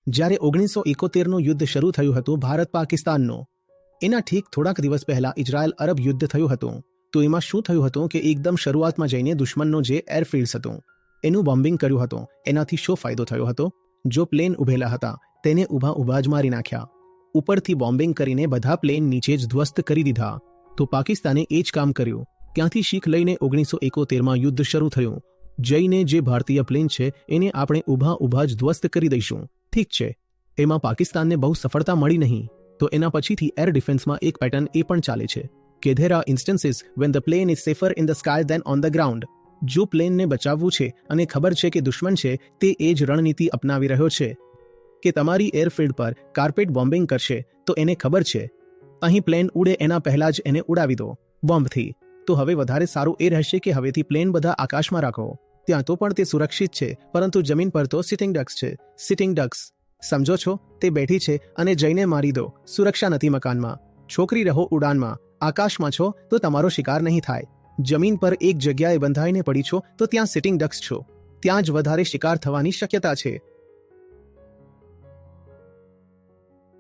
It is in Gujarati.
જ્યારે 1971નું યુદ્ધ શરૂ થયું હતું ભારત પાકિસ્તાનનું, એના ઠીક થોડાક દિવસ પહેલા ઇઝરાયલ અરબ યુદ્ધ થયું હતું. તો એમાં શું થયું હતું કે એકદમ શરૂઆતમાં જઈને દુશ્મનનો જે એરફિલ્ડ્સ હતું એનું બોમ્બિંગ કર્યું હતું. એનાથી શું ફાયદો થયો હતો? જો પ્લેન ઉભેલા હતા તેને ઊભા જ મારી નાખ્યા. ઉપરથી બોમ્બિંગ કરીને બધા પ્લેન નીચે જ ધ્વસ્ત કરી દીધા. તો પાકિસ્તાને એ જ કામ કર્યું. ત્યાંથી શીખ લઈને 1971માં યુદ્ધ શરૂ થયું. જઈને જે ભારતીય પ્લેન છે એને આપણે ઊભા જ ધ્વસ્ત કરી દઈશું. ઠીક છે, એમાં પાકિસ્તાનને બહુ સફળતા મળી નહીં. તો એના પછીથી એર ડિફેન્સમાં એક પેટર્ન એ પણ ચાલે છે કે there are instances when the plane is safer in the sky than on the ground. જો પ્લેનને બચાવવું છે અને ખબર છે કે દુશ્મન છે તે એ જ રણનીતિ અપનાવી રહ્યો છે કે તમારી એરફિલ્ડ પર કાર્પેટ બોમ્બિંગ કરશે. તો એને ખબર છે અહીં પ્લેન ઉડે એના પહેલા જ એને ઉડાવી દો બોમ્બથી. તો હવે વધારે સારું એ રહેશે કે હવેથી પ્લેન બધા આકાશમાં રાખો. ત્યાં તો પણ તે સુરક્ષિત છે, પરંતુ જમીન પર તો સિટિંગ ડક્સ છે. સિટિંગ ડક્સ સમજો છો? તે બેઠી છે અને જઈને મારી દો. સુરક્ષા નથી મકાનમાં. છોકરી રહો ઉડાનમાં. આકાશમાં છો તો તમારો શિકાર નહીં થાય. જમીન પર એક જગ્યાએ બંધાઈને પડી છો તો ત્યાં સિટિંગ ડક્સ છો. ત્યાં જ વધારે શિકાર થવાની શક્યતા છે.